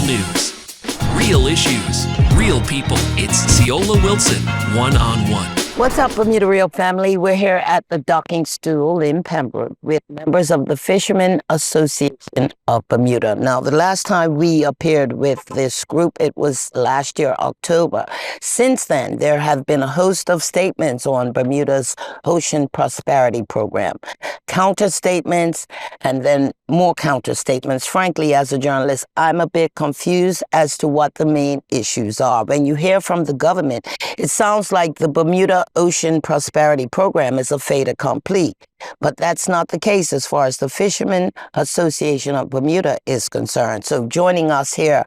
news. Real issues, real people. It's Ceola Wilson, one-on-one. What's up, Bermuda Real family? We're here at the docking stool in Pembroke with members of the Fisherman Association of Bermuda. Now, the last time we appeared with this group, it was last year, October. Since then, there have been a host of statements on Bermuda's Ocean Prosperity Program. Counter statements and then more counter statements. Frankly, as a journalist, I'm a bit confused as to what the main issues are. When you hear from the government, it sounds like the Bermuda Ocean Prosperity Program is a fait accompli. But that's not the case as far as the Fisherman Association of Bermuda is concerned. So joining us here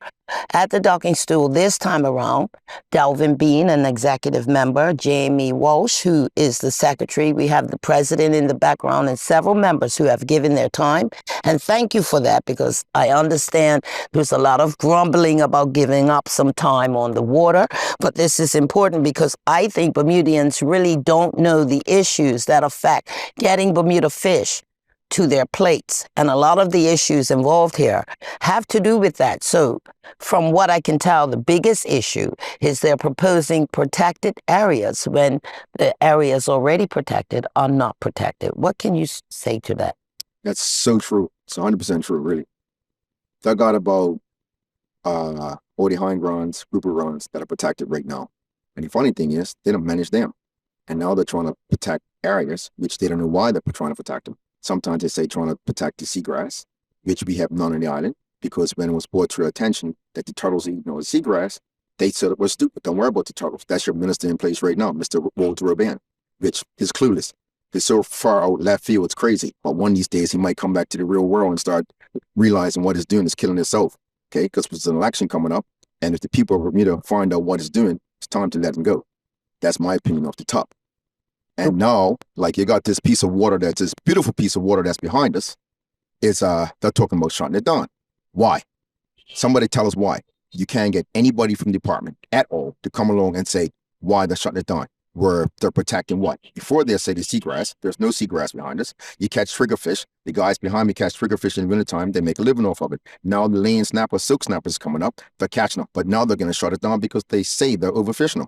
at the docking stool this time around, Delvin Bean, an executive member, Jamie Walsh, who is the secretary. We have the president in the background and several members who have given their time. And thank you for that, because I understand there's a lot of grumbling about giving up some time on the water. But this is important because I think Bermudians really don't know the issues that affect getting Bermuda fish to their plates. And a lot of the issues involved here have to do with that. So from what I can tell, the biggest issue is they're proposing protected areas when the areas already protected are not protected. What can you say to that? That's so true. It's 100% true, really. They got about 40 hindgrounds, grouper runs that are protected right now. And the funny thing is, they don't manage them. And now they're trying to protect areas, which they don't know why they're trying to protect them. Sometimes they say trying to protect the seagrass, which we have none on the island, because when it was brought to their attention that the turtles eat the seagrass, they said it was stupid. Don't worry about the turtles. That's your minister in place right now, Mr. Walter Roban, which is clueless. He's so far out left field, it's crazy. But one of these days, he might come back to the real world and start realizing what he's doing is killing himself, okay? Because there's an election coming up, and if the people of Bermuda find out what he's doing, it's time to let him go. That's my opinion off the top. And now, like, you got this piece of water that's this beautiful piece of water that's behind us, is they're talking about shutting it down. Why? Somebody tell us why. You can't get anybody from the department at all to come along and say why they're shutting it down. Where they're protecting what? Before they say the seagrass, there's no seagrass behind us. You catch triggerfish. The guys behind me catch triggerfish in the wintertime. They make a living off of it. Now the laying snapper, silk snappers coming up. They're catching them. But now they're going to shut it down because they say they're overfishing them.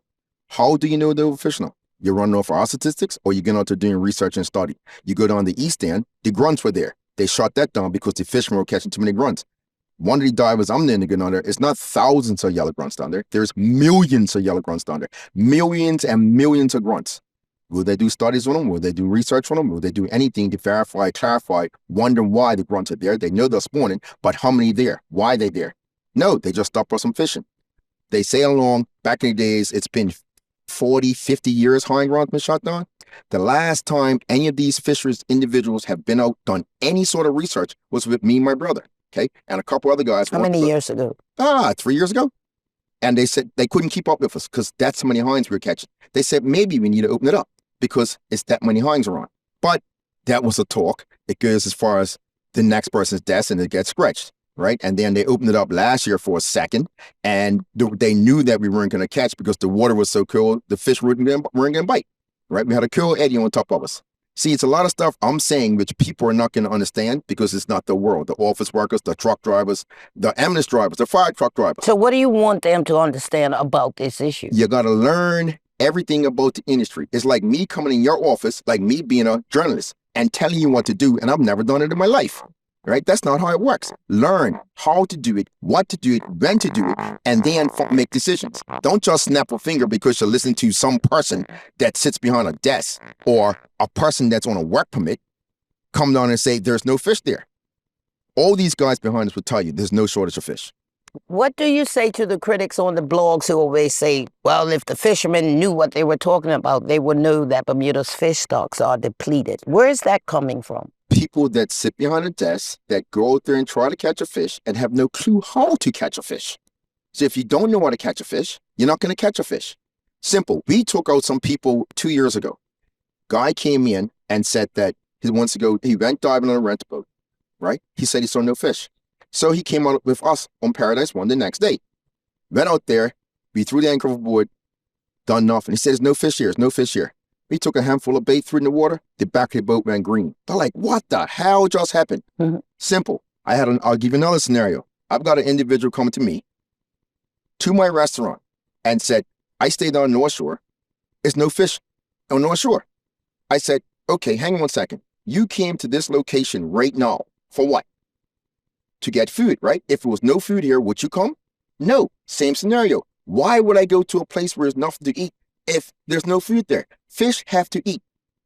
How do you know they're overfishing them? You're running off our statistics, or you're going out there doing research and study. You go down the east end, the grunts were there. They shut that down because the fishermen were catching too many grunts. One of the divers I'm in to go down there, it's not thousands of yellow grunts down there. There's millions of yellow grunts down there. Millions and millions of grunts. Will they do studies on them? Will they do research on them? Will they do anything to verify, clarify, wonder why the grunts are there? They know they're spawning, but how many there? Why are they there? No, they just stop for some fishing. They sail along. Back in the days, it's been 40, 50 years hindgrounds been shut down. The last time any of these fisheries individuals have been out, done any sort of research was with me and my brother, okay? And a couple other guys. How many years ago? 3 years ago. And they said they couldn't keep up with us because that's how many hinds we were catching. They said, maybe we need to open it up because it's that many hinds around. But that was a talk. It goes as far as the next person's desk and it gets scratched. Right? And then they opened it up last year for a second, and they knew that we weren't going to catch because the water was so cold, the fish weren't going to bite. Right? We had a cool eddy on top of us. See, it's a lot of stuff I'm saying which people are not going to understand because it's not the world. The office workers, the truck drivers, the ambulance drivers, the fire truck drivers. So what do you want them to understand about this issue? You got to learn everything about the industry. It's like me coming in your office, like me being a journalist and telling you what to do, and I've never done it in my life. Right? That's not how it works. Learn how to do it, what to do it, when to do it, and then make decisions. Don't just snap a finger because you're listening to some person that sits behind a desk or a person that's on a work permit come down and say there's no fish there. All these guys behind us will tell you there's no shortage of fish. What do you say to the critics on the blogs who always say, well, if the fishermen knew what they were talking about, they would know that Bermuda's fish stocks are depleted? Where is that coming from? People that sit behind a desk that go out there and try to catch a fish and have no clue how to catch a fish. So if you don't know how to catch a fish, you're not going to catch a fish. Simple. We took out some people 2 years ago. Guy came in and said that he wants to go, he went diving on a rent boat, right? He said he saw no fish. So he came out with us on Paradise One the next day. Went out there, we threw the anchor overboard, done nothing. He said, there's no fish here, there's no fish here. We took a handful of bait, threw it in the water, the back of the boat went green. They're like, what the hell just happened? Simple. I'll give you another scenario. I've got an individual coming to me, to my restaurant, and said, I stayed on North Shore. There's no fish on North Shore. I said, okay, hang on one second. You came to this location right now for what? To get food, right? If it was no food here, would you come? No. Same scenario. Why would I go to a place where there's nothing to eat if there's no food there? Fish have to eat.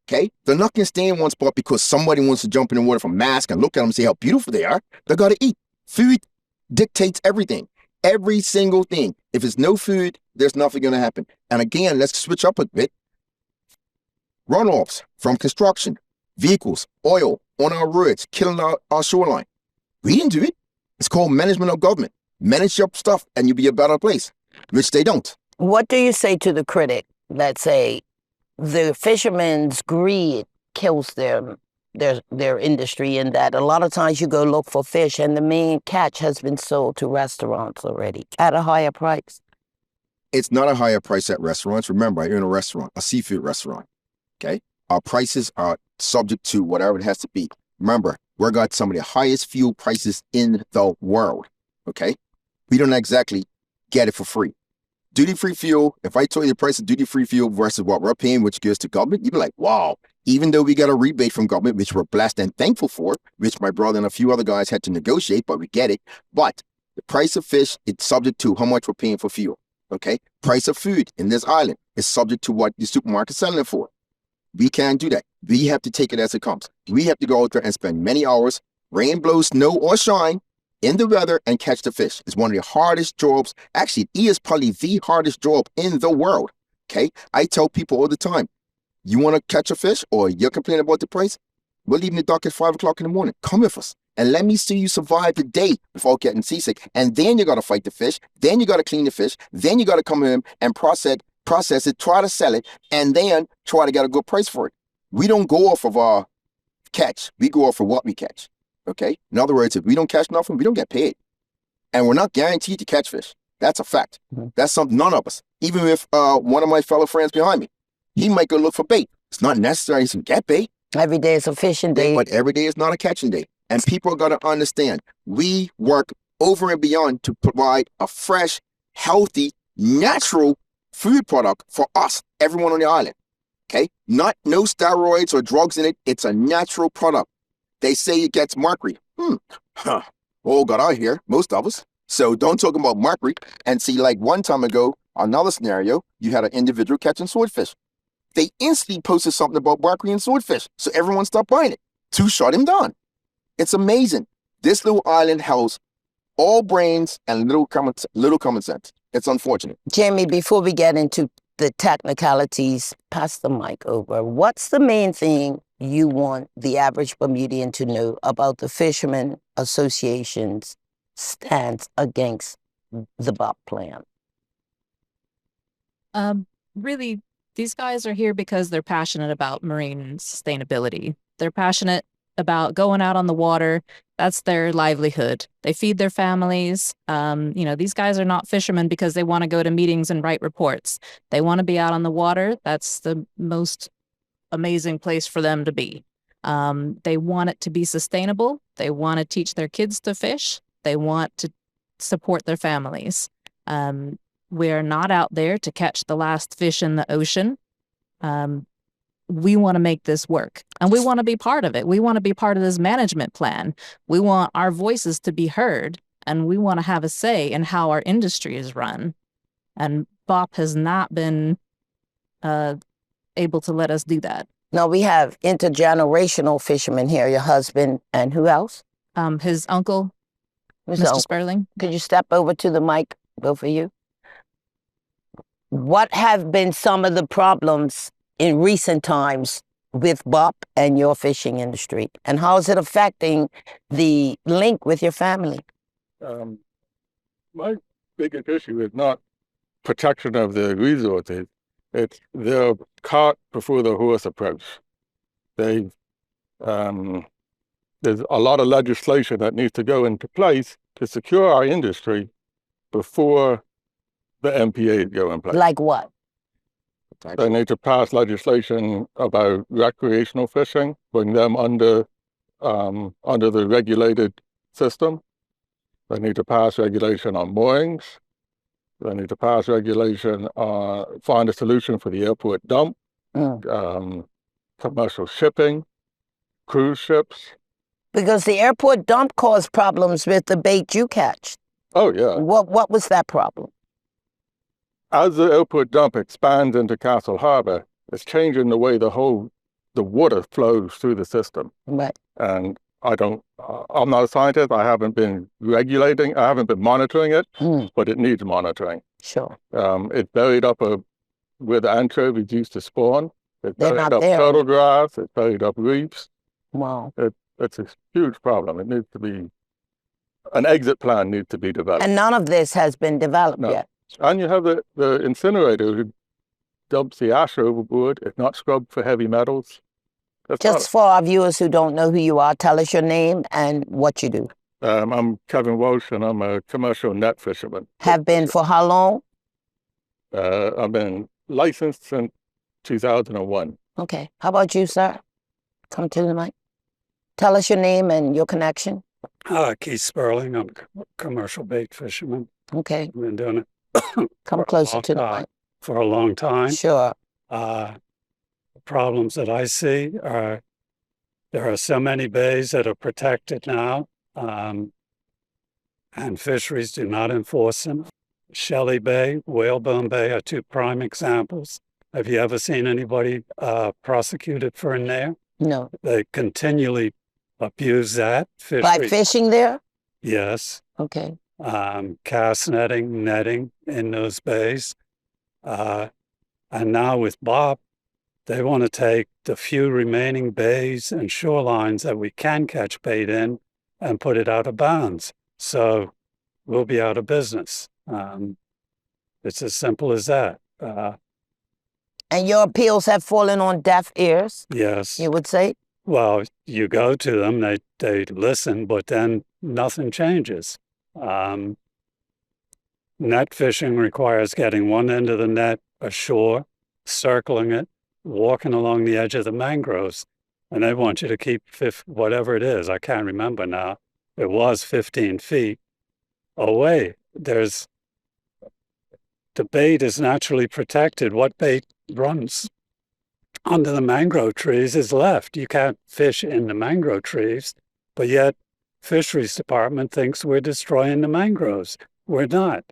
Okay? They're not going to stay in one spot because somebody wants to jump in the water from mask and look at them and see how beautiful they are. They got to eat. Food dictates everything. Every single thing. If it's no food, there's nothing going to happen. And again, let's switch up a bit. Runoffs from construction, vehicles, oil on our roads, killing our shoreline. We didn't do it. It's called management of government. Manage your stuff and you'll be a better place, which they don't. What do you say to the critic that say the fishermen's greed kills their industry, in that a lot of times you go look for fish and the main catch has been sold to restaurants already at a higher price? It's not a higher price at restaurants. Remember, you're in a restaurant, a seafood restaurant, okay? Our prices are subject to whatever it has to be. Remember, we've got some of the highest fuel prices in the world, okay? We don't exactly get it for free. Duty-free fuel, if I told you the price of duty-free fuel versus what we're paying, which goes to government, you'd be like, wow. Even though we got a rebate from government, which we're blessed and thankful for, which my brother and a few other guys had to negotiate, but we get it. But the price of fish, it's subject to how much we're paying for fuel, okay? Price of food in this island is subject to what the supermarket's selling it for. We can't do that. We have to take it as it comes. We have to go out there and spend many hours, rain, blow, snow, or shine, in the weather and catch the fish. It's one of the hardest jobs. Actually, it is probably the hardest job in the world, okay? I tell people all the time, you want to catch a fish or you're complaining about the price? We're leaving the dock at 5 o'clock in the morning. Come with us and let me see you survive the day without getting seasick. And then you got to fight the fish. Then you got to clean the fish. Then you got to come in and process it, try to sell it, and then try to get a good price for it. We don't go off of our catch. We go off of what we catch, okay? In other words, if we don't catch nothing, we don't get paid. And we're not guaranteed to catch fish. That's a fact. Mm-hmm. That's something none of us, even if one of my fellow friends behind me, he might go look for bait. It's not necessary to get bait. Every day is a fishing day. But every day is not a catching day. And people are going to understand, we work over and beyond to provide a fresh, healthy, natural food product for us, everyone on the island, okay? No steroids or drugs in it. It's a natural product. They say it gets mercury. All got out here, most of us. So don't talk about mercury. And see, like one time ago, another scenario, you had an individual catching swordfish. They instantly posted something about mercury and swordfish. So everyone stopped buying it to shut him down. It's amazing. This little island has all brains and little common sense. It's unfortunate. Jamie, before we get into the technicalities, pass the mic over. What's the main thing you want the average Bermudian to know about the Fisherman Association's stance against the BOP plan? Really, these guys are here because they're passionate about marine sustainability. They're passionate about going out on the water. That's their livelihood. They feed their families. These guys are not fishermen because they want to go to meetings and write reports. They want to be out on the water. That's the most amazing place for them to be. They want it to be sustainable. They want to teach their kids to fish. They want to support their families. We're not out there to catch the last fish in the ocean. We want to make this work, and we want to be part of it. We want to be part of this management plan. We want our voices to be heard, and we want to have a say in how our industry is run. And BOP has not been able to let us do that. Now, we have intergenerational fishermen here, your husband, and who else? His uncle, Mr. Sperling. Could you step over to the mic, both of you? What have been some of the problems in recent times with BOP and your fishing industry? And how is it affecting the link with your family? My biggest issue is not protection of the resources. It's the cart before the horse approach. There's a lot of legislation that needs to go into place to secure our industry before the MPAs go in place. Like what? They need to pass legislation about recreational fishing, bring them under the regulated system. They need to pass regulation on moorings. They need to pass regulation on, find a solution for the airport dump, commercial shipping, cruise ships. Because the airport dump caused problems with the bait you catch. Oh, yeah. What was that problem? As the airport dump expands into Castle Harbor, it's changing the way the water flows through the system. Right. And I'm not a scientist. I haven't been monitoring it, but it needs monitoring. Sure. It's buried up where the anchovies used to spawn. It's They're buried not up there. turtle grass. It's buried up reefs. Wow. It's a huge problem. It needs to be, an exit plan needs to be developed. And none of this has been developed yet. And you have the incinerator who dumps the ash overboard. It's not scrubbed for heavy metals. Just for our viewers who don't know who you are, tell us your name and what you do. I'm Kevin Walsh, and I'm a commercial net fisherman. Have been for how long? I've been licensed since 2001. Okay. How about you, sir? Come to the mic. Tell us your name and your connection. Keith Sperling. I'm a commercial bait fisherman. Okay. I've been doing it Come closer to the mic. for a long time. Sure. The problems that I see are there are so many bays that are protected now, and fisheries do not enforce them. Shelley Bay, Whalebone Bay are two prime examples. Have you ever seen anybody prosecuted for in there? No. They continually abuse that. By fishing there? Yes. Okay. Cast netting in those bays. And now with BOP, they want to take the few remaining bays and shorelines that we can catch bait in and put it out of bounds. So we'll be out of business. It's as simple as that. And your appeals have fallen on deaf ears? Yes. You would say? Well, you go to them, they listen, but then nothing changes. Net fishing requires getting one end of the net ashore, circling it, walking along the edge of the mangroves, and they want you to keep whatever it is. I can't remember now. It was 15 feet away. The bait is naturally protected. What bait runs under the mangrove trees is left. You can't fish in the mangrove trees, but yet Fisheries Department thinks we're destroying the mangroves. We're not.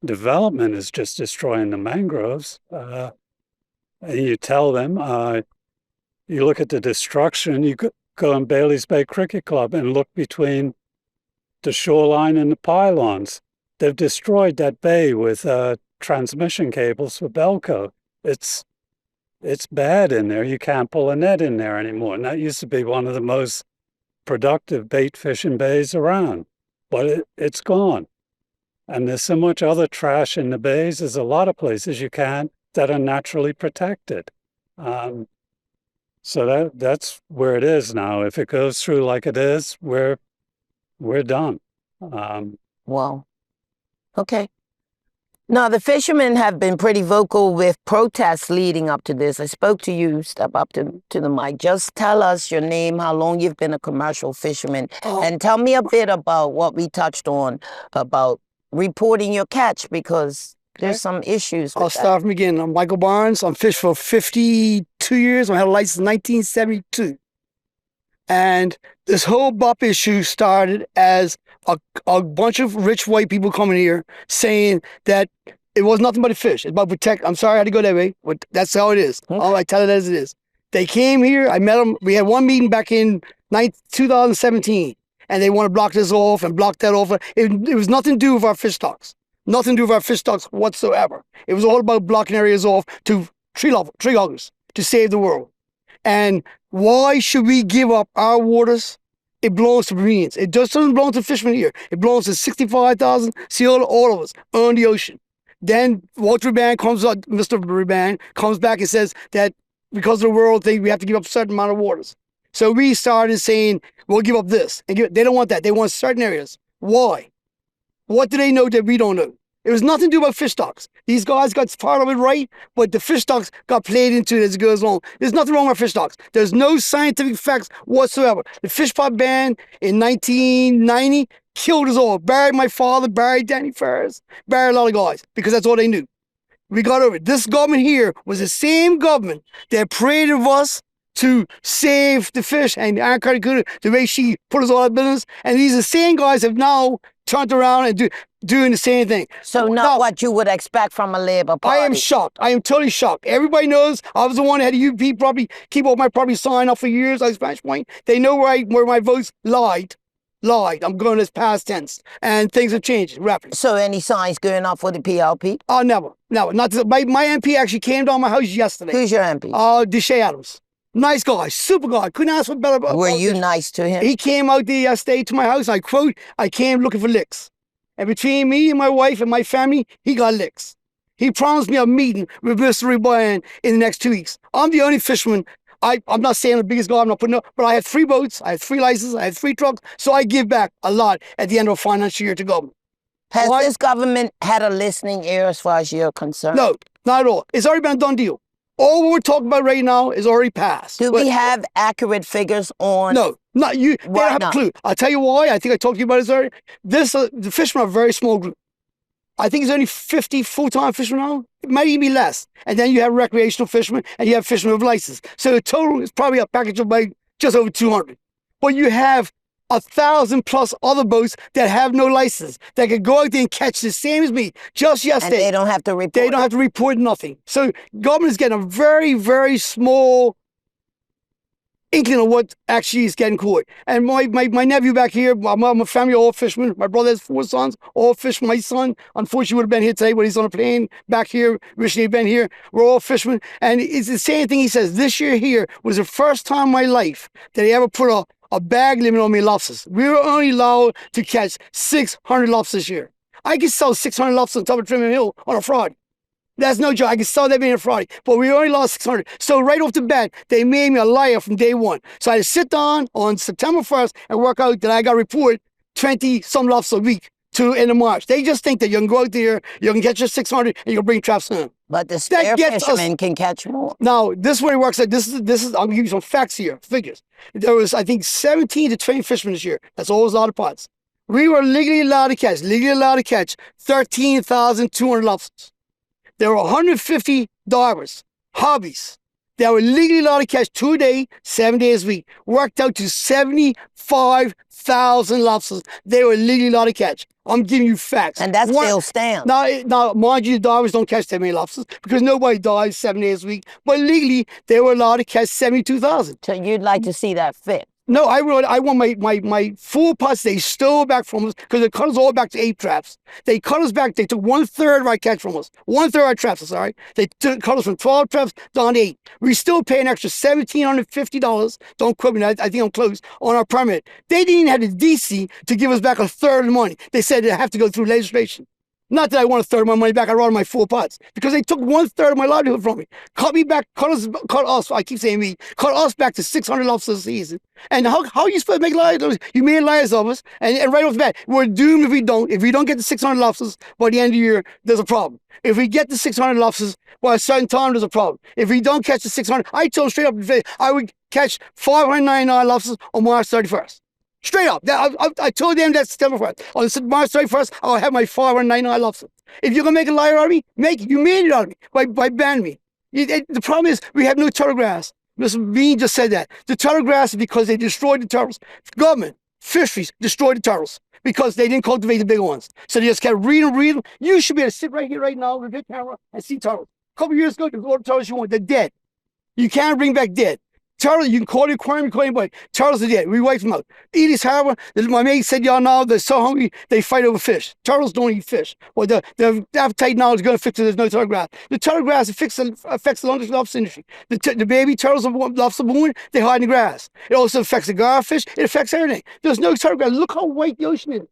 Development is just destroying the mangroves. And you tell them, you look at the destruction, you go in Bailey's Bay Cricket Club and look between the shoreline and the pylons. They've destroyed that bay with transmission cables for Belco. It's bad in there. You can't pull a net in there anymore. And that used to be one of the most productive bait fishing bays around, but it's gone. And there's so much other trash in the bays. There's a lot of places you can that are naturally protected. So that's where it is now. If it goes through like it is, we're done. Wow. Okay. Now, the fishermen have been pretty vocal with protests leading up to this. I spoke to you. Step up to the mic. Just tell us your name, how long you've been a commercial fisherman, and tell me a bit about what we touched on about reporting your catch, because there's some issues with I'll start from the beginning. I'm Michael Barnes. I'm fished for 52 years. I had a license in 1972. And this whole BOP issue started as a bunch of rich white people coming here saying that it was nothing but a fish. It's about protect. I'm sorry I had to go that way, but that's how it is. All I tell it as it is. They came here. I met them. We had one meeting back in 2017, and they want to block this off and block that off. It was nothing to do with our fish stocks. Nothing to do with our fish stocks whatsoever. It was all about blocking areas off to tree huggers to save the world. And why should we give up our waters? It belongs to Marines. It just doesn't belong to fishermen here. It belongs to 65,000 Ceola, all of us, on the ocean. Then Walter Riband comes up, Mr. Riband comes back and says that because of the world thing, we have to give up a certain amount of waters. So we started saying, we'll give up this. And they don't want that. They want certain areas. Why? What do they know that we don't know? It was nothing to do about fish stocks. These guys got part of it right, but the fish stocks got played into it as it goes along. There's nothing wrong with fish stocks. There's no scientific facts whatsoever. The fish pot ban in 1990 killed us all. Buried my father, buried Danny Ferris, buried a lot of guys because that's all they knew. We got over it. This government here was the same government that prayed of us to save the fish and the way she put us all out of business. And these are the same guys have now turned around and doing the same thing. So not what you would expect from a Labour Party. I am shocked. I am totally shocked. Everybody knows I was the one that had a UP property, keep all my property signed up for years. I was Spanish Point. They know where my votes lied. I'm going as past tense, and things have changed rapidly. So any signs going off for the PLP? Oh, never. Not my MP actually came down my house yesterday. Who's your MP? Deshay Adams. Nice guy, super guy. Couldn't ask for better. Were you nice to him? He came out there yesterday to my house. I quote, I came looking for licks. And between me and my wife and my family, he got licks. He promised me a meeting with Mr. O'Brien in the next 2 weeks. I'm the only fisherman. I'm not saying the biggest guy, I'm not putting up, but I have 3 boats, I have 3 licenses, I have 3 trucks, so I give back a lot at the end of a financial year to government. Has this government had a listening ear as far as you're concerned? No, not at all. It's already been a done deal. All what we're talking about right now is already passed. Do we have accurate figures on? No, not you. They don't have a clue. I'll tell you why. I think I talked to you about this already. The fishermen are a very small group. I think it's only 50 full-time fishermen now. It might even be less. And then you have recreational fishermen and you have fishermen with license. So the total is probably a package of like just over 200. But you have 1,000+ other boats that have no license that can go out there and catch the same as me just yesterday. And they don't have to report. They don't have to report nothing. So government is getting a very, very small inkling of what actually is getting caught. And my nephew back here, my family all fishermen. My brother has 4 sons, all fishermen. My son, unfortunately, would have been here today, but he's on a plane back here. Wishing he'd been here. We're all fishermen. And it's the same thing he says. This year here was the first time in my life that he ever put a bag limit on me lobsters. We were only allowed to catch 600 lobsters this year. I could sell 600 lobsters on top of Trinity Hill on a Friday. That's no joke. I could sell that being a Friday, but we only lost 600. So right off the bat, they made me a liar from day one. So I had to sit down on September 1st and work out that I got to report 20-some lobsters a week to end of March. They just think that you can go out there, you can catch your 600, and you can bring traps in. But the spare fishermen can catch more. Now, this is where it works. This is. I'm giving you some facts here, figures. There was, I think, 17 to 20 fishermen this year. That's all those lot of pots. We were legally allowed to catch 13,200 lobsters. There were 150 divers, hobbies, that were legally allowed to catch 2 a day, 7 days a week. Worked out to 75,000 lobsters they were legally allowed to catch. I'm giving you facts. And that still stands. Now, mind you, the divers don't catch that many lobsters because nobody dives 7 days a week. But legally, they were allowed to catch 72,000. So you'd like to see that fit? No, I want my full pots. They stole back from us because they cut us all back to 8 traps. They cut us back. They took 1/3 of our catch from us. 1/3 of our traps, I'm sorry. They cut us from 12 traps down to 8. We still pay an extra $1,750. Don't quote me, I think I'm close, on our permit. They didn't even have the DC to give us back 1/3 of the money. They said they have to go through legislation. Not that I want 1/3 of my money back, I rather my full pots. Because they took 1/3 of my livelihood from me. Cut us, I keep saying me, cut us back to 600 lobsters a season. And how are you supposed to make liars? You made liars of us, and right off the bat, we're doomed if we don't. If we don't get the 600 lobsters by the end of the year, there's a problem. If we get the 600 lobsters by a certain time, there's a problem. If we don't catch the 600, I told straight up, I would catch 599 lobsters on March 31st. Straight up. I told them that September 1st. On March 31st, I'll have my 599 lobsters. If you're going to make a liar out of me, make it. You made it out of me by banning me. The problem is we have no turtle grass. Mr. Bean just said that. The turtle grass is because they destroyed the turtles. Government, fisheries destroyed the turtles because they didn't cultivate the bigger ones. So they just kept reading. You should be able to sit right here right now with your camera and see turtles. A couple years ago, there's all the turtles you want. They're dead. You can't bring back dead. Turtles, you can call the aquarium, you can call anybody. Turtles are dead. We wiped them out. Edith's Harbor, my mate said, y'all know, they're so hungry, they fight over fish. Turtles don't eat fish. Well, the appetite now is going to fix it. There's no turtle grass. The turtle grass affects the lobster industry. The baby turtles of lobster born, they hide in the grass. It also affects the garfish. It affects everything. There's no turtle grass. Look how white the ocean is.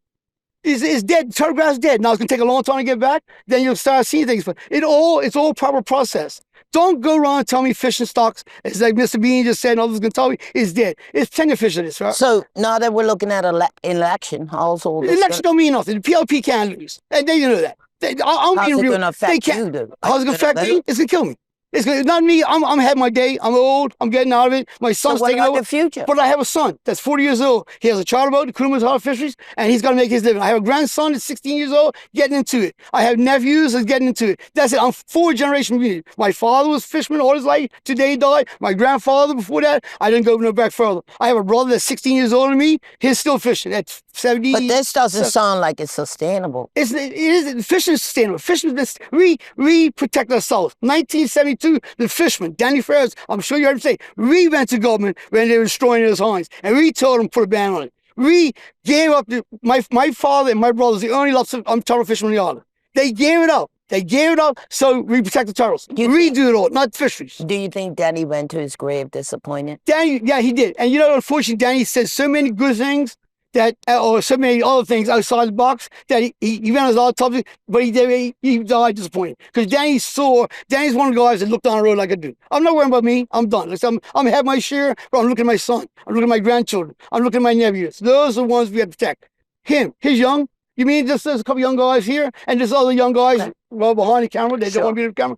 It's dead. Turtle grass is dead. Now it's going to take a long time to get back. Then you'll start seeing things. But it's all proper process. Don't go around and tell me fishing stocks, it's like Mr. Bean just said, and others going to tell me, it's dead. It's plenty of fish in this, right? So now that we're looking at election, how's all this? Election don't mean nothing. The PLP can't lose. And they know that. How's it going to affect you? How's it going to affect me? It's going to kill me. It's not me. I'm having my day. I'm old. I'm getting out of it. My So son's what taking about over. the future? But I have a son that's 40 years old. He has a charter boat, the Cruise Harbor Fisheries, and he's got to make his living. I have a grandson that's 16 years old getting into it. I have nephews that's getting into it. That's it. I'm 4-generation community. My father was fisherman all his life. Today he died. My grandfather before that, I didn't go no back further. I have a brother that's 16 years older than me. He's still fishing at 70. But this doesn't sound like it's sustainable. It is fishing is sustainable. Fishing is we protect ourselves. 1972, the fisherman, Danny Ferris, I'm sure you heard him say, we went to government when they were destroying those hinds, and we told them to put a ban on it. We gave up my father and my brothers, the only lobster turtle fishermen in the island. They gave it up. They gave it up so we protect the turtles. We do it all, not fisheries. Do you think Danny went to his grave disappointed? Danny, yeah, he did. And you know, unfortunately, Danny said so many good things that, or so many other things outside the box that he went on a lot of topics, but he died disappointed. Because Danny's one of the guys that looked down the road like I do. I'm not worrying about me. I'm done. I'm having my share, but I'm looking at my son. I'm looking at my grandchildren. I'm looking at my nephews. Those are the ones we have to protect. He's young. You mean there's a couple young guys here, and there's other young guys well behind the camera. They don't want to be in the camera.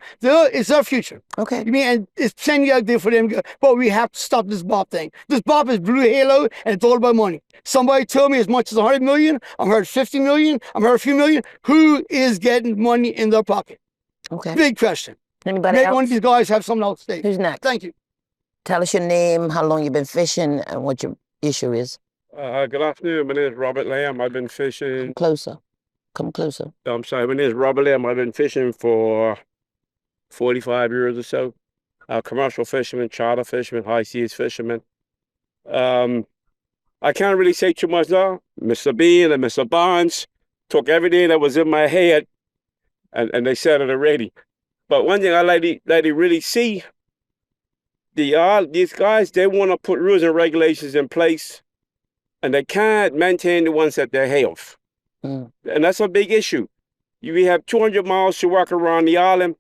It's our future. Okay. You mean, and it's plenty out there for them. But we have to stop this BOP thing. This BOP is blue halo, and it's all about money. Somebody told me as much as 100 million. I'm heard 50 million. I'm heard a few million. Who is getting money in their pocket? Okay. Big question. Anybody Make else? one of these guys have something else to say. Who's next? Thank you. Tell us your name, how long you've been fishing, and what your issue is. Good afternoon. My name is Robert Lamb. I've been fishing. Closer. Come closer. I'm sorry. My name is Robert Lamb. I've been fishing for 45 years or so. Commercial fisherman, charter fisherman, high seas fisherman. I can't really say too much now. Mr. Bean and Mr. Barnes took everything that was in my head and they said it already. But one thing I like to really see, these guys, they want to put rules and regulations in place and they can't maintain the ones that they have. And that's a big issue. We have 200 miles to walk around the island.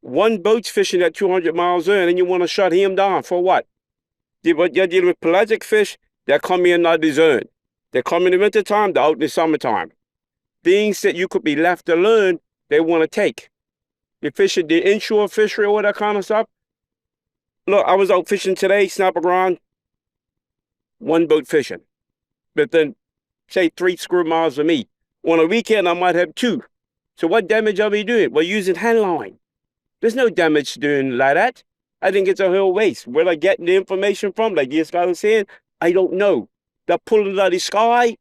One boat's fishing at 200 miles in, and you want to shut him down for what? You're dealing with pelagic fish that come in not the zone. They come in the wintertime, they're out in the summertime. Things that you could be left alone, they want to take. You're fishing the inshore fishery, all that kind of stuff. Look, I was out fishing today, snapper ground, one boat fishing. But then say 3 square miles of me. On a weekend, I might have 2. So what damage are we doing? We're using hand line. There's no damage doing like that. I think it's a whole waste. Where they're getting the information from, like this guy was saying, I don't know. They're pulling it out of the sky.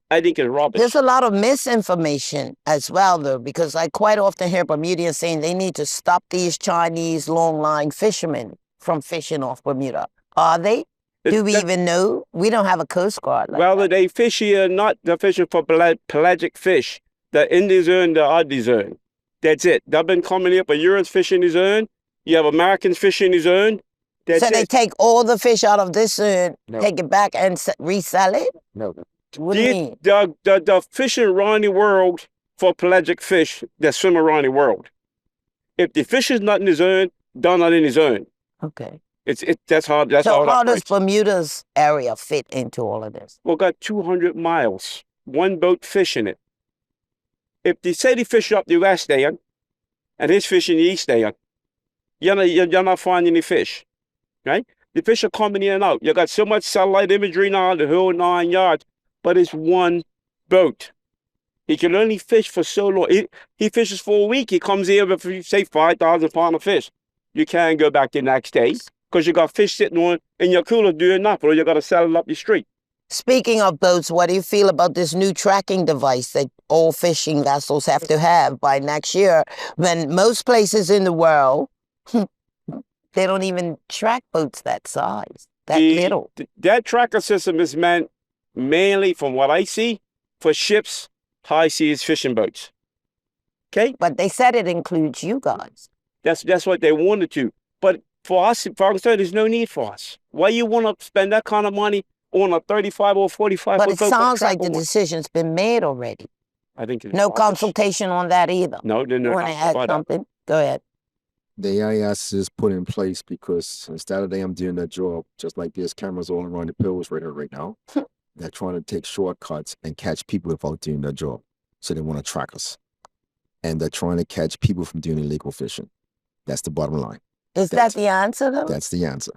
I think it's rubbish. There's a lot of misinformation as well, though, because I quite often hear Bermudians saying they need to stop these Chinese long-line fishermen from fishing off Bermuda. Are they? Do we even know? We don't have a Coast Guard. Like well, that. they fish here, they're fishing for pelagic fish. They're in the zone, they're out the zone. That's it. They've been coming here for years fishing the zone. You have Americans fishing the zone. That's so they take all the fish out of this zone, No. take it back and resell it? No. What do you mean? The fishing around the world for pelagic fish that swim around the world. If the fish is not in the zone, they're not in the zone. Okay. That's how So how does operates. Bermuda's area fit into all of this? We've got 200 miles, one boat fishing it. If they say they fish up the west end, and he's fishing the east end, you're not finding any fish, right? The fish are coming in and out. You got so much satellite imagery now, the whole 9 yards, but it's one boat. He can only fish for so long. He fishes for a week. He comes here with, say, 5,000 pounds of fish. You can't go back the next day because you got fish sitting on in your cooler doing nothing, or you got to sell it up the street. Speaking of boats, what do you feel about this new tracking device that all fishing vessels have to have by next year, when most places in the world, they don't even track boats that size, that little? That tracker system is meant mainly, from what I see, for ships, high seas fishing boats. Okay? But they said it includes you guys. That's what they wanted to. But for us, there's no need for us. Why you want to spend that kind of money on a 35 or 45 But foot it boat? sounds like the decision's been made already. I think it's No rubbish. consultation on that either. No, they're You not. want to add something? Go ahead. The AIS is put in place because instead of them doing their job, just like there's cameras all around the pills right here, right now, they're trying to take shortcuts and catch people without doing their job. So they want to track us. And they're trying to catch people from doing illegal fishing. That's the bottom line. Is that the answer, though? That's the answer.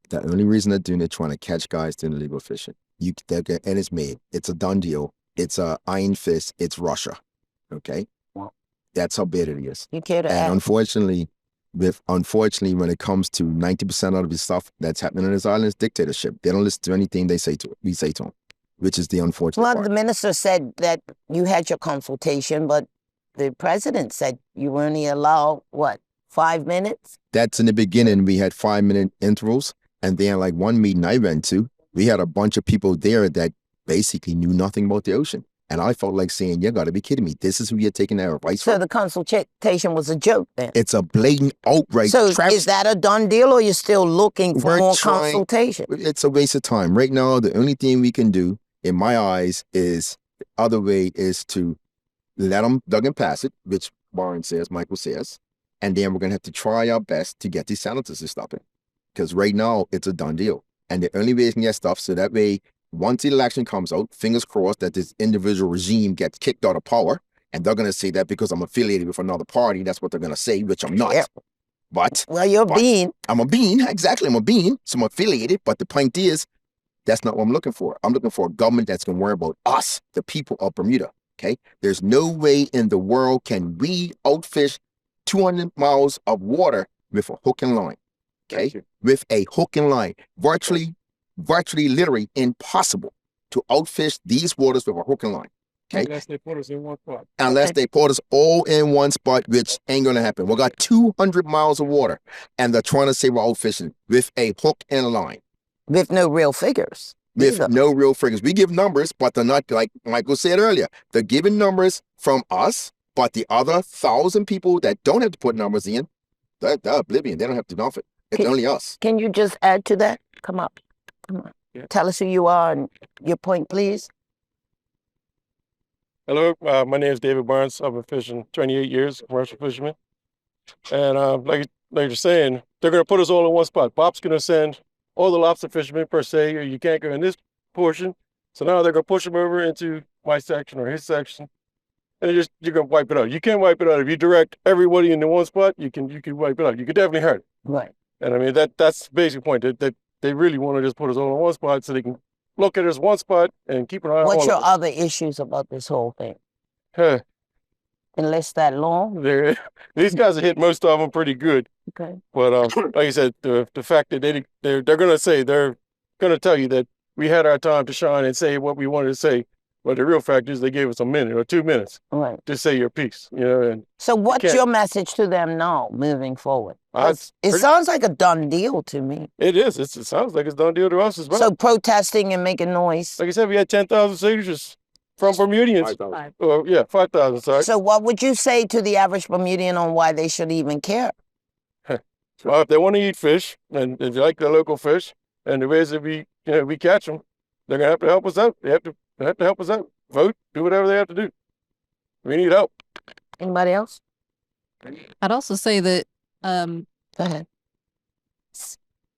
The only reason they're doing it, trying to catch guys doing illegal fishing. And it's made. It's a done deal. It's a iron fist. It's Russia. Okay? Well, that's how bad it is. You care to And add? unfortunately, when it comes to 90% of the stuff that's happening on this island, is dictatorship. They don't listen to anything we say to them, which is the unfortunate Well, part. the minister said that you had your consultation, but the president said you were only allowed, 5 minutes? That's in the beginning. We had 5-minute intervals. And then like one meeting I went to, we had a bunch of people there that basically knew nothing about the ocean. And I felt like saying, you got to be kidding me. This is who you're taking our advice So from? the consultation was a joke then? It's a blatant outright So travesty. is that a done deal, or you're still looking for We're more trying- consultation? It's a waste of time. Right now, the only thing we can do, in my eyes, is the other way is to let them dug and pass it, which Warren says, Michael says. And then we're going to have to try our best to get these senators to stop it. Because right now, it's a done deal. And the only way you can get stuff, so that way, once the election comes out, fingers crossed that this individual regime gets kicked out of power. And they're going to say that because I'm affiliated with another party. That's what they're going to say, which I'm not. Yeah. But Well, you're being. I'm a bean. Exactly. I'm a bean. So I'm affiliated. But the point is, that's not what I'm looking for. I'm looking for a government that's going to worry about us, the people of Bermuda. Okay? There's no way in the world can we outfish 200 miles of water with a hook and line. Okay? With a hook and line. Virtually, literally impossible to outfish these waters with a hook and line. Okay? Unless they put us in one spot. Unless they put us all in one spot, which ain't gonna happen. We got 200 miles of water, and they're trying to say we're outfishing with a hook and a line. With no real figures. With either. no real figures. We give numbers, but they're not, like Michael said earlier, they're giving numbers from us, but the other 1,000 people that don't have to put numbers in, they're oblivion. They don't have to know it. It's only us. Can you just add to that? Come up. Come on. Yeah. Tell us who you are and your point, please. Hello, my name is David Barnes. I've been fishing 28 years, commercial fisherman. And like you're saying, they're going to put us all in one spot. Bob's going to send all the lobster fishermen per se, or you can't go in this portion. So now they're going to push them over into my section or his section. And you're going to wipe it out. You can't wipe it out. If you direct everybody into one spot, you can wipe it out. You could definitely hurt it. Right. And I mean, that's the basic point, that they really want to just put us all in one spot so they can look at us one spot and keep an eye on What's all your of us. other issues about this whole thing? Huh. Unless that long? These guys have hit most of them pretty good. Okay. But like I said, the fact that they're going to say, they're going to tell you that we had our time to shine and say what we wanted to say. But the real fact is they gave us a minute or 2 minutes Right. to say your piece, And So what's can't- your message to them now, moving forward? 'Cause it pretty- sounds like a done deal to me. it is. It sounds like it's done deal to us as well. So protesting and making noise. Like I said, we had 10,000 signatures from Bermudians. 5,000. 5,000, sorry. So what would you say to the average Bermudian on why they should even care? Well, if they want to eat fish and if they like the local fish and the ways that we catch them, they're gonna have to help us out. They have to help us out. Vote, do whatever they have to do. We need help. Anybody else? I'd also say that Go ahead.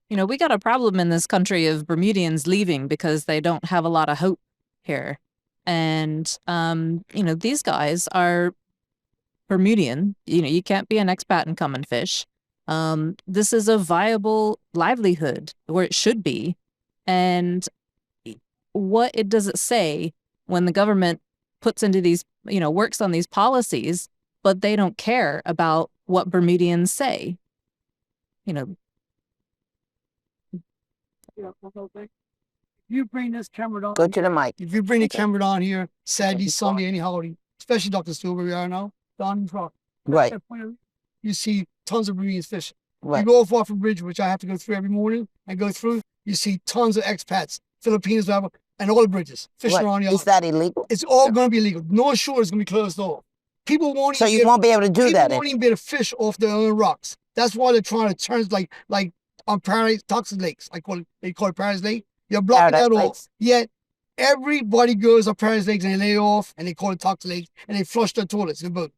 we got a problem in this country of Bermudians leaving because they don't have a lot of hope here. And, these guys are Bermudian. You can't be an expat and come and fish. This is a viable livelihood, or it should be. And what does it say when the government puts into these, works on these policies, but they don't care about what Bermudians say? You bring this camera down. Go to the mic. If you bring the Okay. camera down here, Saturday, Sunday, any holiday, especially Dr. Steele, where we are now, down in Rock, Right. you see tons of Bermudians fishing. Right. You go off Waffle Bridge, which I have to go through every morning, and go through, you see tons of expats, Filipinos, whatever, and all the bridges fishing Right. around the Is that illegal? It's all going to be illegal. North Shore is going to be closed off. People won't So even you won't be able to do people that. won't even be able to fish off their own rocks. That's why they're trying to turn like on Paradise Toxic Lakes. They call it Paradise Lake. You're blocking Paradise that off. Lakes. Yet everybody goes on Paradise Lakes and they lay off and they call it Toxic Lakes and they flush their toilets in the boat.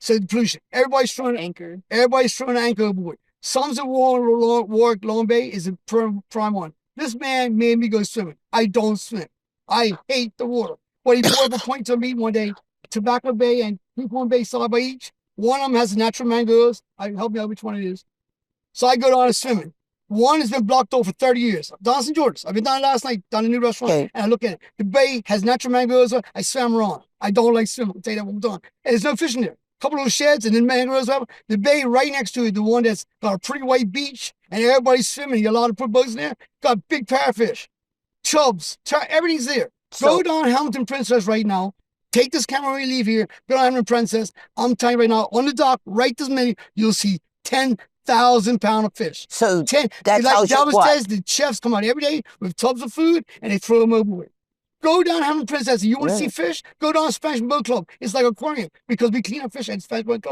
So the pollution. Everybody's throwing Anchor. an anchor aboard. Some's a Warwick Long Bay is a prime one. This man made me go swimming. I don't swim. I hate the water. But he brought up a point to me one day, Tobacco Bay and Newport Bay side by each. One of them has natural mangroves. Help me out which one it is. So I go down and swimming. One has been blocked off for 30 years. Down St. George's. I've been down last night, down a new restaurant, and I look at it. The bay has natural mangroves. I swam around. I don't like swimming. I'll tell you that one more time. And there's no fish in there. A couple of those sheds and then mangroves. The bay right next to it, the one that's got a pretty white beach, and everybody's swimming. You allowed to put boats in there. Got big parrotfish, chubs, everything's there. Go down Hamilton Princess right now. Take this camera when you leave here. Go down Hamilton Princess. I'm telling you right now, on the dock, right this minute, you'll see 10,000 pounds of fish. So 10, that's like how you Dallas what? says, the chefs come out every day with tubs of food and they throw them overboard. Go down Hamilton Princess. You want to see fish? Go down Spanish Boat Club. It's like Aquarium because we clean up fish at Spanish Boat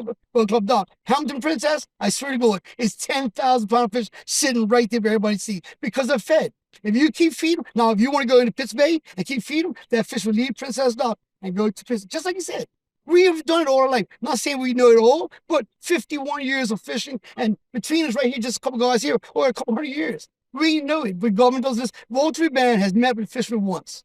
Club dock. Hamilton Princess, I swear to God, it's 10,000 pounds of fish sitting right there for everybody to see because they're fed. If you keep feeding them, now if you want to go into Pitts Bay and keep feeding them, that fish will leave Princess Dock and go to Pitts. Just like you said, we have done it all our life. Not saying we know it all, but 51 years of fishing, and between us right here, just a couple guys here, or a couple hundred years. We know it, but government does this. Walter Band has met with fishermen once.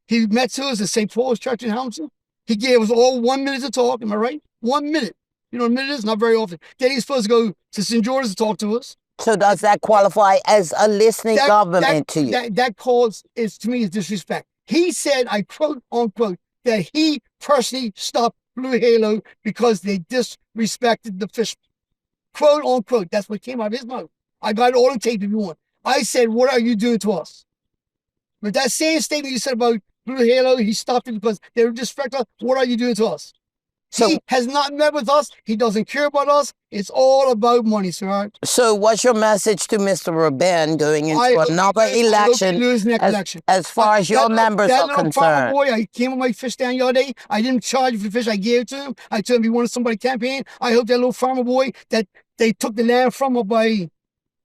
He met to us at St. Paul's Church in Hamilton. He gave us all 1 minute to talk, am I right? 1 minute. You know what a minute is? Not very often. Then he's supposed to go to St. George's to talk to us. So does that qualify as a listening government to you? That cause is, to me, is disrespect. He said, I quote unquote, that he personally stopped Blue Halo because they disrespected the fishermen. Quote unquote. That's what came out of his mouth. I got it all on tape if you want. I said, what are you doing to us? But that same statement you said about Blue Halo, he stopped it because they were disrespectful. What are you doing to us? So, he has not met with us. He doesn't care about us. It's all about money, sir. So what's your message to Mr. Rabin going into another election as far as your members are concerned? Boy, I came with my fish stand the other day. I didn't charge for the fish. I gave it to him. I told him he wanted somebody campaign. I hope that little farmer boy that they took the land from him by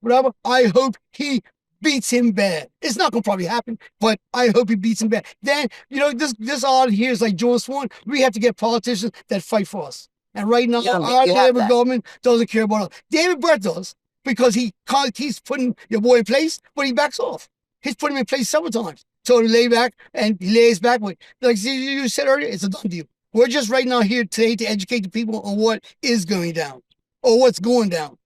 whatever, I hope he beats him bad. It's not going to probably happen, but I hope he beats him bad. Then, you know, this all here is like Joe Swan. We have to get politicians that fight for us. And right now, our Labour government doesn't care about us. David Brett does, because he keeps putting your boy in place, but he backs off. He's put him in place several times. So he lay back, and he lays back. But like you said earlier, it's a done deal. We're just right now here today to educate the people on what is going down, or what's going down.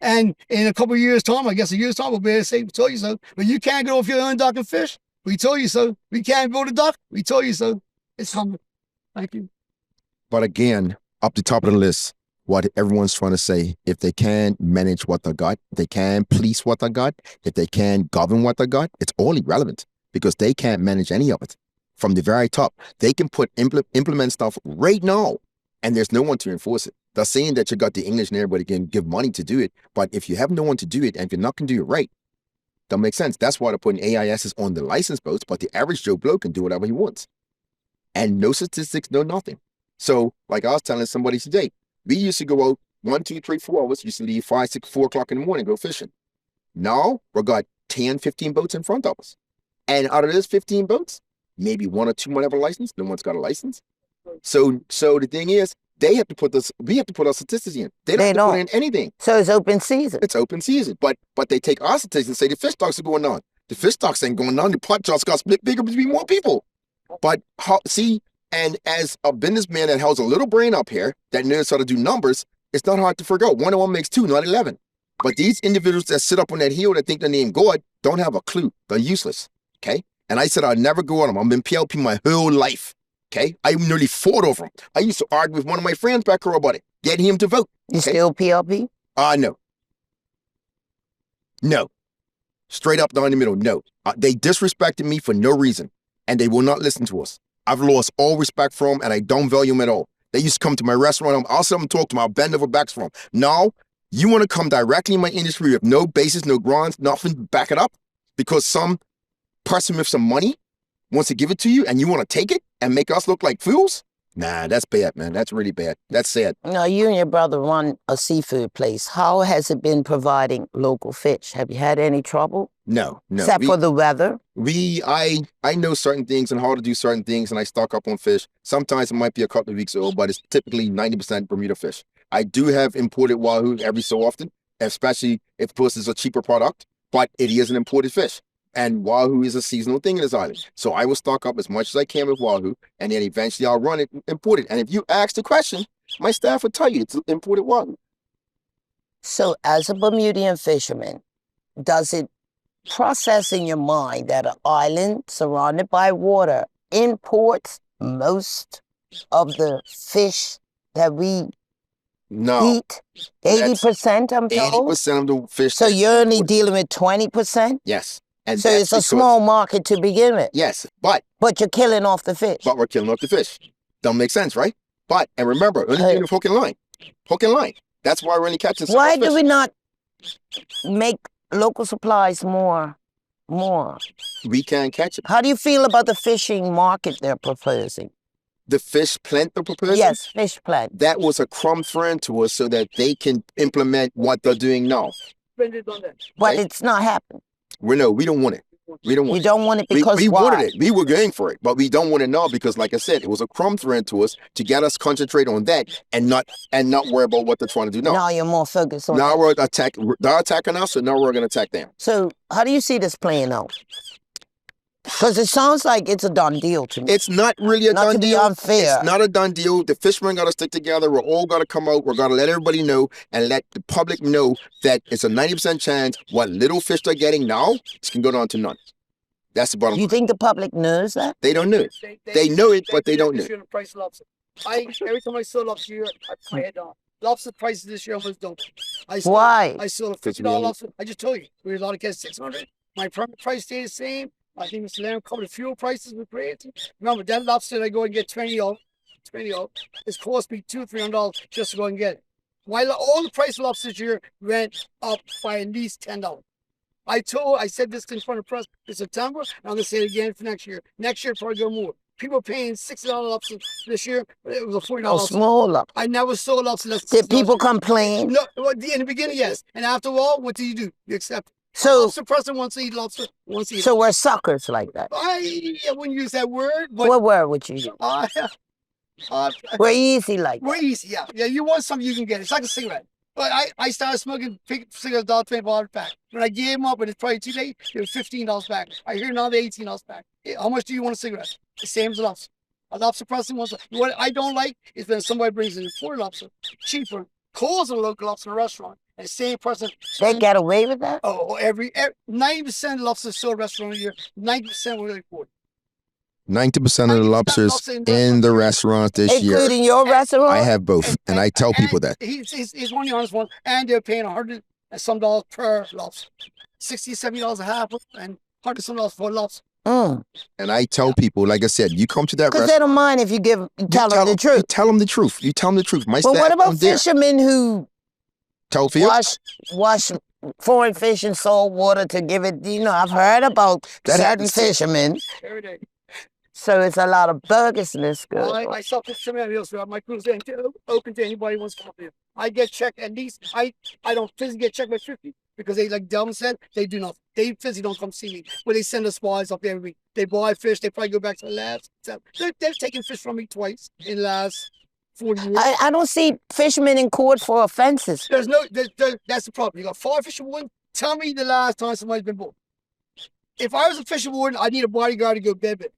And in a couple of years' time, I guess a year's time, we'll be able to say, we told you so. But you can't go off your own dock and fish. We told you so. We can't build a dock. We told you so. It's coming. Thank you. But again, up the top of the list, what everyone's trying to say, if they can manage what they got, they can police what they got, if they can govern what they got, it's all irrelevant because they can't manage any of it. From the very top, they can implement stuff right now, and there's no one to enforce it. They're saying that you got the English and everybody can give money to do it, but if you have no one to do it and if you're not going to do it right, that makes sense. That's why they're putting AISs on the license boats, but the average Joe Blow can do whatever he wants. And no statistics, no nothing. So, like I was telling somebody today, we used to go out 1, 2, 3, 4 hours, used to leave 5, 6, 4 o'clock in the morning, go fishing. Now, we got 10, 15 boats in front of us. And out of those 15 boats, maybe 1 or 2 might have a license, no one's got a license. So the thing is, we have to put our statistics in. They don't have to put in anything. So it's open season. It's open season. But they take our statistics and say the fish stocks are going on. The fish stocks ain't going on. The pot shots got split bigger between more people. But and as a businessman that has a little brain up here that knows how to do numbers, it's not hard to figure out. 1 and 1 makes 2, not 11. But these individuals that sit up on that hill that think they're named God don't have a clue. They're useless. Okay? And I said I'd never go on them. I've been PLP my whole life. Okay, I nearly fought over him. I used to argue with one of my friends back here about it, getting him to vote. You still PLP? No. No. Straight up down the middle, no. They disrespected me for no reason, and they will not listen to us. I've lost all respect for them, and I don't value them at all. They used to come to my restaurant. I'll sit up and talk to them. I'll bend over backs for them. Now, you want to come directly in my industry with no basis, no grounds, nothing to back it up, because some person with some money wants to give it to you and you want to take it and make us look like fools? Nah, that's bad, man. That's really bad. That's sad. Now, you and your brother run a seafood place. How has it been providing local fish? Have you had any trouble? No. Except for the weather? I know certain things and how to do certain things, and I stock up on fish. Sometimes it might be a couple of weeks old, but it's typically 90% Bermuda fish. I do have imported wahoo every so often, especially if this is a cheaper product, but it is an imported fish. And wahoo is a seasonal thing in this island. So I will stock up as much as I can with wahoo, and then eventually I'll run it and import it. And if you ask the question, My staff would tell you it's imported water. So as a Bermudian fisherman, does it process in your mind that an island surrounded by water imports most of the fish that we No, eat? 80%, I'm told? 80% of the fish. So that's you're only imported. dealing with 20%? Yes. And So that's it's a because- small market to begin with. Yes, but But you're killing off the fish. we're killing off the fish. Don't make sense, right? But, and remember, only Hey. doing hook and line. Hook and line. That's why we're only catching so Why much do fish. we not make local supplies more? We can't catch it. How do you feel about the fishing market they're proposing? The fish plant they're proposing? Yes, fish plant. That was a crumb thrown to us so that they can implement what they're doing now. But Right? it's not happening. We don't want it. We don't want You it. don't want it because we why? wanted it. We were going for it, but we don't want it now because, like I said, it was a crumb thrown to us to get us concentrate on that and not worry about what they're trying to do now. Now you're more focused on Now that. they're attacking us, so now we're going to attack them. So how do you see this playing out? Because it sounds like it's a done deal to me. It's not really a Not done to be deal. unfair. It's not a done deal. The fishermen got to stick together. We're all got to come out. We're going to let everybody know and let the public know that it's a 90% chance what little fish they're getting now can go down to none. That's the bottom You line. think the public knows that? They don't know it. They know it, but they don't know it. The price of lobster. Every time I saw lobster here, I put my head down. Lobster prices this year almost doubled. Why? I sold a $50 lobster. I just told you, we had a lot of catch 600. My permit price stayed the same. I think Mr. Lamb covered the fuel prices were crazy. Remember, that lobster that I go and get 20 of, it's cost me $200-300 just to go and get it. While all the price of lobsters here went up by at least $10. I said this in front of the press in September, and I'm gonna say it again for next year. Next year, probably go more. People are paying $60 lobster this year, but it was a $40 Oh, lobster. smaller. I never sold lobster less than Did people complain? No, well, in the beginning, yes. And after all, what do? You accept it. So, Lobster person wants to eat lobster, wants to eat so we're suckers like that. I wouldn't use that word, but What word would you use? We're easy like we're that. easy, yeah. Yeah, you want something you can get. It's like a cigarette. But I started smoking cigarettes, $25 back. When I gave them up, and it's probably too late, it was $15 back. I hear now they're $18 back. How much do you want a cigarette? The same as a lobster. A lobster person wants. What I don't like is when somebody brings in $4 lobster, cheaper, calls a local lobster restaurant, and the same person. They get away with that? Oh, every 90% of lobsters sold restaurant a year. 90% were reported. 90% of the lobsters in the restaurants this year. Including your restaurant? I have both, and I tell people that. He's one of the honest ones, and they're paying $100 and some dollars per lobster, $60, $70 a half, and $100 some dollars for a lobster. And I tell people, like I said, you come to that Because restaurant. they don't mind if you tell them the truth. You tell them the truth. You tell them the truth. My But staff what about comes there. fishermen who Tell for you. wash foreign fish in salt water to give it? I've heard about That certain happens too. fishermen. Every day. So it's a lot of bogus in this. Well, I sell fisherman meals. So my cruise ain't open to anybody who wants to come up here. I get checked at least. I don't physically get checked by 50 because they, like Delvin said, they do nothing. They physically don't come see me. But they send us spies up every week. They buy fish. They probably go back to the labs. They've taken fish from me twice in the last 40 years. I don't see fishermen in court for offenses. That's the problem. You got 5 fishermen warden. Tell me the last time somebody's been booked. If I was a fisherman warden, I need a bodyguard to go bed with.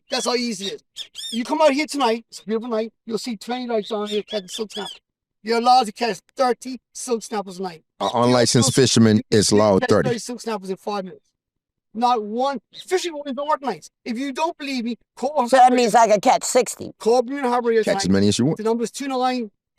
That's how easy it is. You come out here tonight, it's a beautiful night, you'll see 20 lights on here catching silk snappers. You're allowed to catch 30 silk snappers a night. An unlicensed fisherman is allowed catch 30. silk snappers in 5 minutes. Not one fishing warden don't work nights. If you don't believe me, call So that means I can catch 60. Call Bermuda Harbor here Catch as tonight. many as you want. The number is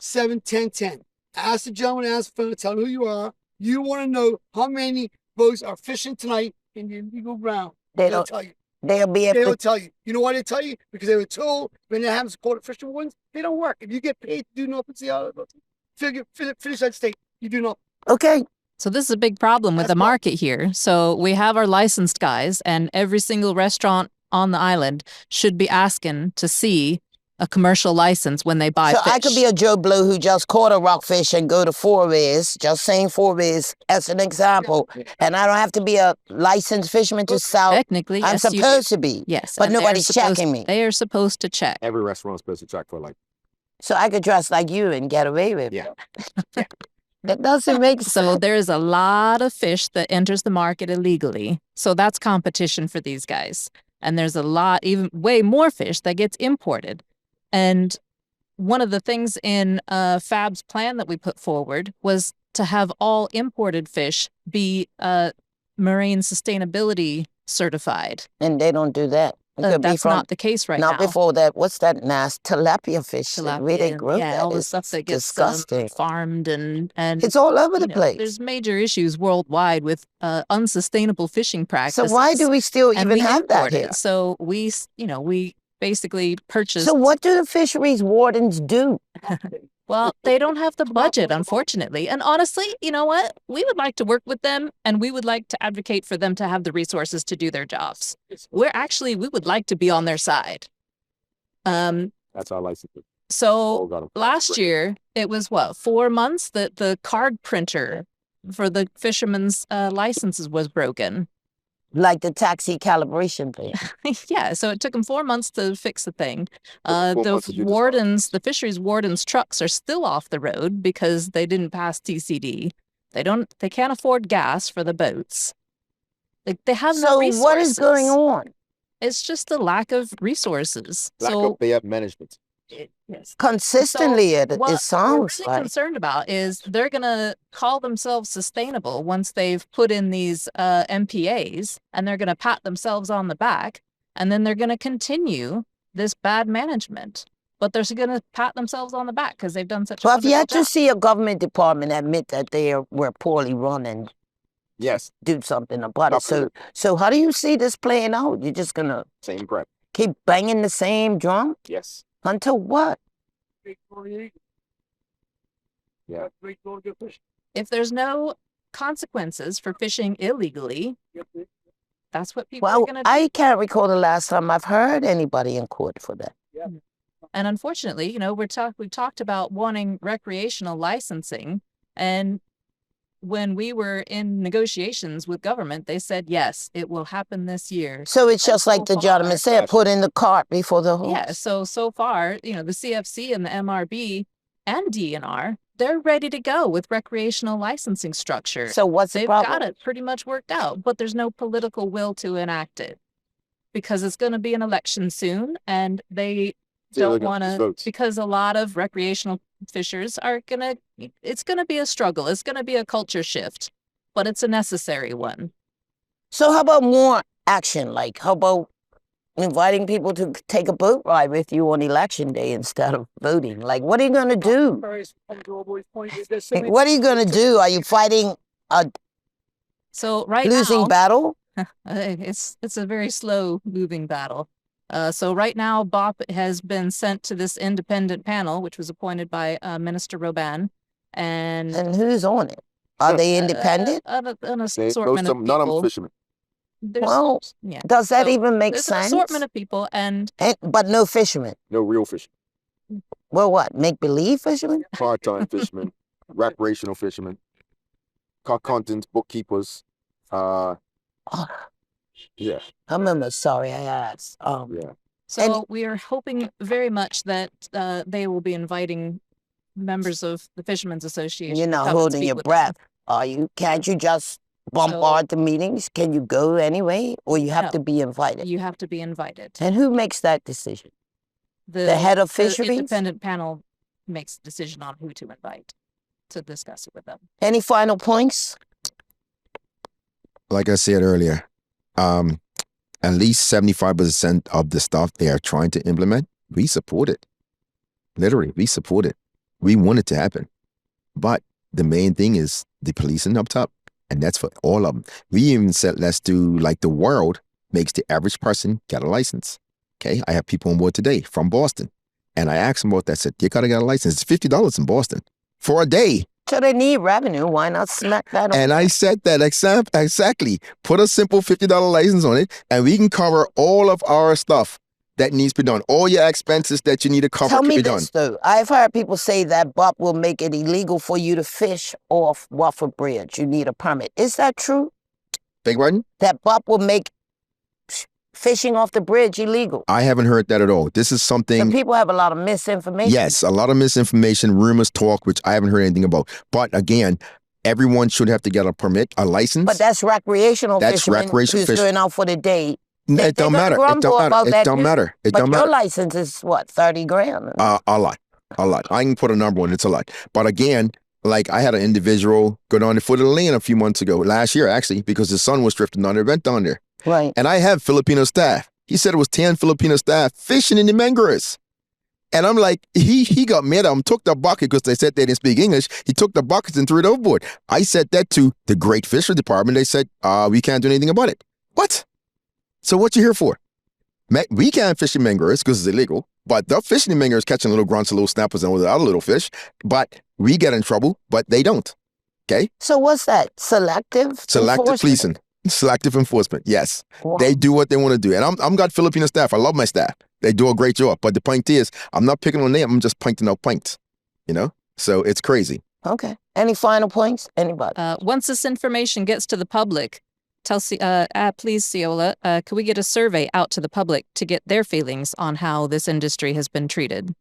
297-1010. Ask the gentleman, ask the phone, tell him who you are. You want to know how many boats are fishing tonight in the illegal ground. They'll tell you. They'll be They able will to. tell you. You know why they tell you? Because they were told when they have to call it fisherman wardens, they don't work. If you get paid to do nothing, see how finish that state, you do nothing. Okay. So this is a big problem with the market here. So we have our licensed guys, and every single restaurant on the island should be asking to see a commercial license when they buy So fish. I could be a Joe Blow who just caught a rockfish and go to Fourways, just saying Fourways as an example, and I don't have to be a licensed fisherman to sell. Technically, I'm yes, you do. supposed to be. Yes, but and they're nobody's supposed- checking me. They are supposed to check. Every restaurant's supposed to check for So I could dress like you and get away with it. That doesn't make sense. So there is a lot of fish that enters the market illegally. So that's competition for these guys. And there's a lot, even way more fish that gets imported. And one of the things in FAB's plan that we put forward was to have all imported fish be marine sustainability certified. And they don't do that. It could be That's from, not the case right now. not before that. What's that nasty tilapia fish? Tilapia, Where they grow yeah, that all the is stuff that gets disgusting. farmed and It's all over the you know, place. there's major issues worldwide with unsustainable fishing So practices. why do we still and even we have that import it. here? So we basically purchased. So what do the fisheries wardens do? Well, they don't have the budget, unfortunately. And honestly, you know what? We would like to work with them, and we would like to advocate for them to have the resources to do their jobs. We would like to be on their side. That's our license. So last year, it was 4 months that the card printer for the fisherman's licenses was broken. Like the taxi calibration thing. Yeah, so it took them 4 months to fix the thing. The fisheries wardens' trucks are still off the road because they didn't pass TCD. They can't afford gas for the boats. Like they have no resources. So what is going on? It's just a lack of resources. Lack of bad management. Yes. Consistently, So it what sounds we're really like. concerned about is they're going to call themselves sustainable once they've put in these MPAs, and they're going to pat themselves on the back, and then they're going to continue this bad management. But they're going to pat themselves on the back because they've done such a Well, I've wonderful yet to job. see a government department admit that they were poorly run and Yes. do something about it. Not So how do you see this playing out? You're just gonna Same breath. keep banging the same drum Yes. until what? Yeah. If there's no consequences for fishing illegally, that's what people are Well, going to do. I can't recall the last time I've heard anybody in court for that. And unfortunately, you know, we've talked about wanting recreational licensing, and when we were in negotiations with government, they said, yes, it will happen this year. So it's just like the gentleman said, put in the cart before the horse. Yeah, so far, you know, the CFC and the MRB and DNR, they're ready to go with recreational licensing structure. So what's the They've problem? got it pretty much worked out, but there's no political will to enact it because it's going to be an election soon, and they don't want to, because a lot of recreational fishers are it's going to be a struggle. It's going to be a culture shift, but it's a necessary one. So how about more action? Like, how about inviting people to take a boat ride with you on election day instead of voting? Like, what are you going to do? What are you going to do? Are you fighting a losing battle? It's a very slow moving battle. So right now, BOP has been sent to this independent panel, which was appointed by Minister Robin. And who's on it? Are they independent? An assortment of people. None of them fishermen. Well, does that even make sense? sense? There's an assortment of people, but no fishermen. No real fishermen. Well, what? Make-believe fishermen? Part-time fishermen, recreational fishermen, accountants, bookkeepers. Yeah. I remember. Sorry, I asked. Yeah. So we are hoping very much that they will be inviting members of the Fishermen's Association. You're not holding your breath, are you? Can't you just bombard the meetings? Can you go anyway, or you have to be invited? You have to be invited. And who makes that decision? The head of fisheries? The independent panel makes a decision on who to invite to discuss it with them. Any final points? Like I said earlier, at least 75% of the stuff they are trying to implement, we support it. Literally, we support it. We want it to happen. But the main thing is the policing up top, and that's for all of them. We even said, let's do like the world makes the average person get a license. Okay, I have people on board today from Boston, and I asked them about that. I said, you gotta get a license. It's $50 in Boston for a day. So they need revenue. Why not smack that on? And I said that exactly. Put a simple $50 license on it, and we can cover all of our stuff that needs to be done. All your expenses that you need to cover can be done. Tell me this, though. I've heard people say that BOP will make it illegal for you to fish off Waffle Bridge. You need a permit. Is that true? Beg pardon? That BOP will make fishing off the bridge illegal. I haven't heard that at all. This is something... Some people have a lot of misinformation. Yes, a lot of misinformation, rumors, talk, which I haven't heard anything about. But again, everyone should have to get a permit, a license. But that's recreational fishermen who's going out for the day. It don't matter. It don't matter. It don't matter. It don't matter. Your license is what, 30 grand? A lot. A lot. I can put a number on it. It's a lot. But again, like I had an individual go down the foot of the lane a few months ago, last year actually, because his son was drifting on there, went down there. Right. And I have Filipino staff. He said it was 10 Filipino staff fishing in the mangroves. And I'm like, he got mad at him, took the bucket because they said they didn't speak English. He took the buckets and threw it overboard. I said that to the Great Fishery Department. They said, we can't do anything about it. What? So what you here for? We can't fish in mangroves because it's illegal, but they're fishing in mangroves, catching little grunts, little snappers, and all the other little fish. But we get in trouble, but they don't. Okay? So what's that? Selective enforcement? Policing. Selective enforcement, yes. Wow. They do what they want to do. And I'm got Filipino staff. I love my staff. They do a great job. But the point is, I'm not picking on them. I'm just pointing out points, you know? So it's crazy. Okay. Any final points? Anybody? Once this information gets to the public, please, Ceola, could we get a survey out to the public to get their feelings on how this industry has been treated?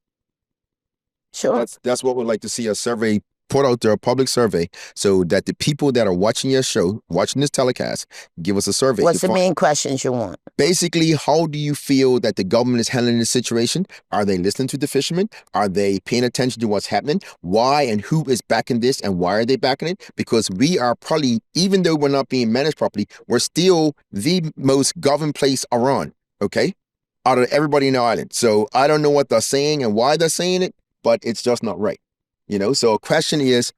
Sure. That's what we'd like to see, a survey put out there, a public survey, so that the people that are watching your show, watching this telecast, give us a survey. What's the main questions you want? Basically, how do you feel that the government is handling the situation? Are they listening to the fishermen? Are they paying attention to what's happening? Why and who is backing this, and why are they backing it? Because we are probably, even though we're not being managed properly, we're still the most governed place around, okay? Out of everybody in the island. So I don't know what they're saying and why they're saying it, but it's just not right. You know, so a question is,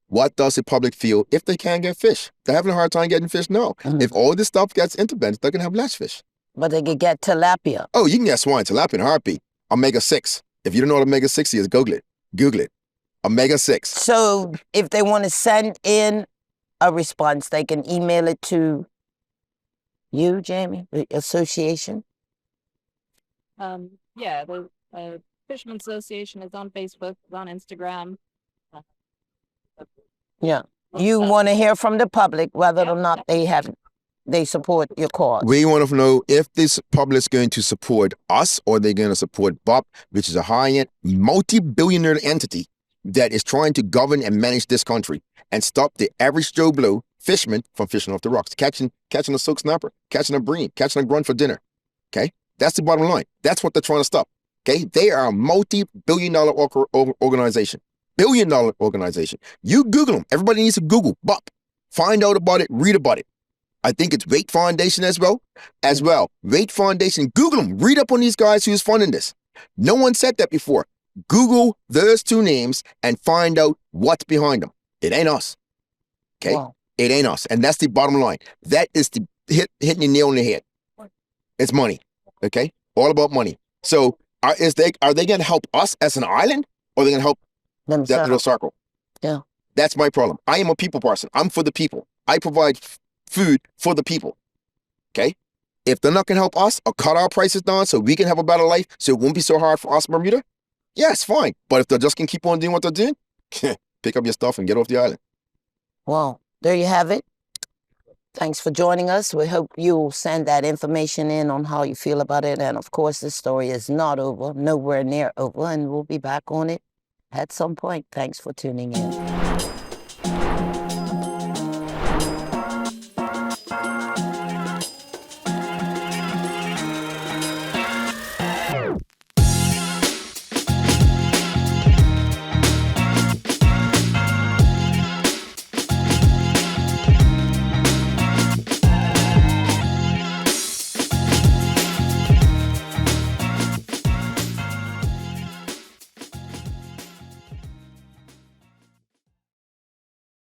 what does the public feel if they can't get fish? They're having a hard time getting fish now. If all this stuff gets intervened, they're going to have less fish. But they could get tilapia. Oh, you can get swine tilapia in a heartbeat. Omega-6. If you don't know what omega-6 is, Google it. Google it. Omega-6. So if they want to send in a response, they can email it to you, Jamie, the association? Yeah, the Fisherman Association is on Facebook, is on Instagram. Yeah. You want to hear from the public whether or not they support your cause. We want to know if this public is going to support us or they're going to support BOP, which is a high-end, multi-billionaire entity that is trying to govern and manage this country and stop the average Joe Blow fisherman from fishing off the rocks, catching a silk snapper, catching a bream, catching a grunt for dinner. Okay? That's the bottom line. That's what they're trying to stop. Okay? They are a multi-billion-dollar organization. Billion-dollar organization. You Google them. Everybody needs to Google BOP. Find out about it. Read about it. I think it's Rate Foundation as well. Rate Foundation. Google them. Read up on these guys who's funding this. No one said that before. Google those two names and find out what's behind them. It ain't us. Okay? Wow. It ain't us. And that's the bottom line. That is the hitting the nail on the head. It's money. Okay? All about money. So are they going to help us as an island, or are they going to help that little circle? Yeah. That's my problem. I am a people person. I'm for the people. I provide food for the people. Okay? If they're not going to help us or cut our prices down so we can have a better life, so it won't be so hard for us, Bermuda, yes, fine. But if they're just going to keep on doing what they're doing, pick up your stuff and get off the island. Well, there you have it. Thanks for joining us. We hope you'll send that information in on how you feel about it. And of course, this story is not over, nowhere near over, and we'll be back on it at some point. Thanks for tuning in.